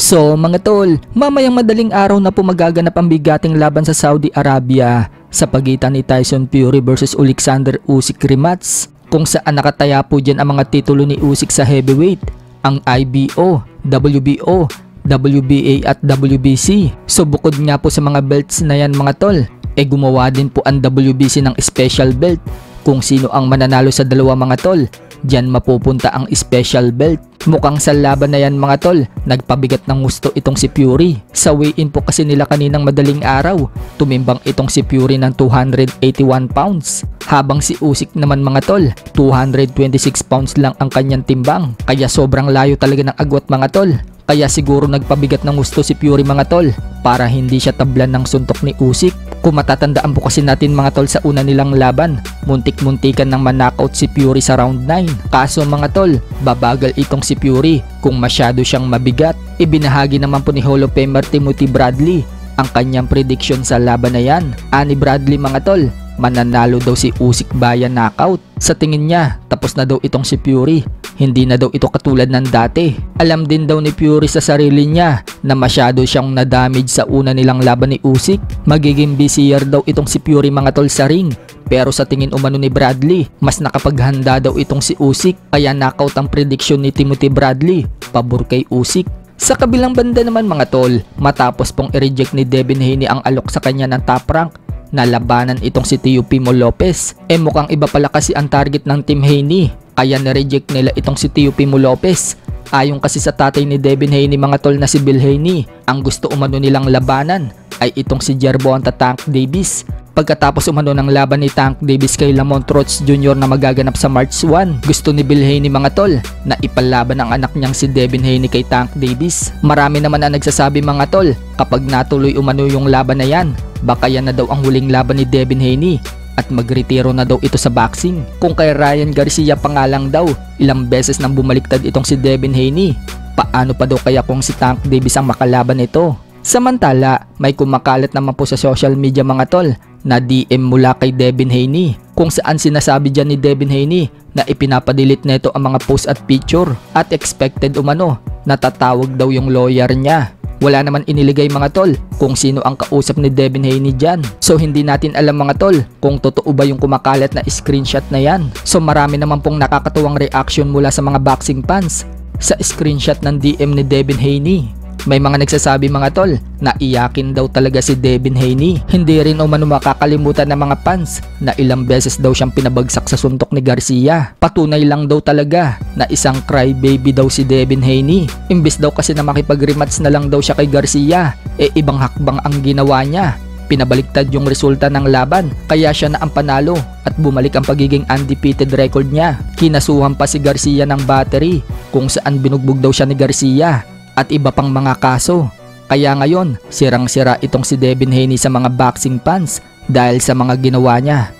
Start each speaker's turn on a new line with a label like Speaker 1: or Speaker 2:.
Speaker 1: So mga tol, mamayang madaling araw na po magaganap ang bigating laban sa Saudi Arabia sa pagitan ni Tyson Fury versus Alexander Usyk rematch, kung saan nakataya po dyan ang mga titulo ni Usyk sa heavyweight, ang IBO, WBO, WBA at WBC. So bukod nga po sa mga belts na yan mga tol, gumawa din po ang WBC ng special belt. Kung sino ang mananalo sa dalawa mga tol, dyan mapupunta ang special belt. Mukhang sa laban na yan mga tol, nagpabigat ng gusto itong si Fury. Sa weigh-in po kasi nila kaninang madaling araw, tumimbang itong si Fury ng 281 pounds. Habang si Usyk naman mga tol, 226 pounds lang ang kanyang timbang. Kaya sobrang layo talaga ng agwat mga tol. Kaya siguro nagpabigat ng gusto si Fury mga tol para hindi siya tablan ng suntok ni Usyk. Kung matatandaan po kasi natin mga tol sa una nilang laban, muntik-muntikan ng manknockout si Fury sa round 9. Kaso mga tol, babagal itong si Fury kung masyado siyang mabigat. Ibinahagi naman po ni Hall of Famer Timothy Bradley ang kanyang prediction sa laban na yan. Ani Bradley mga tol, mananalo daw si Usyk via knockout. Sa tingin niya, tapos na daw itong si Fury. Hindi na daw ito katulad ng dati. Alam din daw ni Fury sa sarili niya na masyado siyang na-damage sa una nilang laban ni Usyk. Magiging busier daw itong si Fury mga tol sa ring. Pero sa tingin umano ni Bradley, mas nakapaghanda daw itong si Usyk. Kaya knockout ang prediction ni Timothy Bradley, pabor kay Usyk. Sa kabilang banda naman mga tol, matapos pong i-reject ni Devin Haney ang alok sa kanya ng top rank, nalabanan itong si Teofimo Lopez. Mukhang iba pala kasi ang target ng Team Haney. Kaya na-reject nila itong si Teofimo Lopez. Ayon kasi sa tatay ni Devin Haney mga tol na si Bill Haney, ang gusto umano nilang labanan ay itong si Gervonta Tank Davis. Pagkatapos umano ng laban ni Tank Davis kay Lamont Roach Jr. na magaganap sa March 1, gusto ni Bill Haney mga tol na ipalaban ang anak niyang si Devin Haney kay Tank Davis. Marami naman ang nagsasabi mga tol, kapag natuloy umano yung laban na yan, baka yan na daw ang huling laban ni Devin Haney at magretiro na daw ito sa boxing. Kung kay Ryan Garcia pa nga lang daw, ilang beses nang bumaliktad itong si Devin Haney, paano pa daw kaya kung si Tank Davis ang makalaban nito? Samantala, may kumakalat naman po sa social media mga tol na DM mula kay Devin Haney, kung saan sinasabi dyan ni Devin Haney na ipinapadelete nito ang mga post at picture at expected umano natatawag daw yung lawyer niya. Wala naman iniligay mga tol kung sino ang kausap ni Devin Haney dyan. So hindi natin alam mga tol kung totoo ba yung kumakalat na screenshot na yan. So marami naman pong nakakatuwang reaction mula sa mga boxing fans sa screenshot ng DM ni Devin Haney. May mga nagsasabi mga tol na iyakin daw talaga si Devin Haney. Hindi rin umano makakalimutan ng mga fans na ilang beses daw siyang pinabagsak sa suntok ni Garcia. Patunay lang daw talaga na isang crybaby daw si Devin Haney. Imbes daw kasi na makipag-rematch na lang daw siya kay Garcia, ibang hakbang ang ginawa niya. Pinabaliktad yung resulta ng laban, kaya siya na ang panalo at bumalik ang pagiging undefeated record niya. Kinasuhan pa si Garcia ng battery kung saan binugbog daw siya ni Garcia at iba pang mga kaso. Kaya ngayon, sirang-sira itong si Devin Haney sa mga boxing fans dahil sa mga ginawa niya.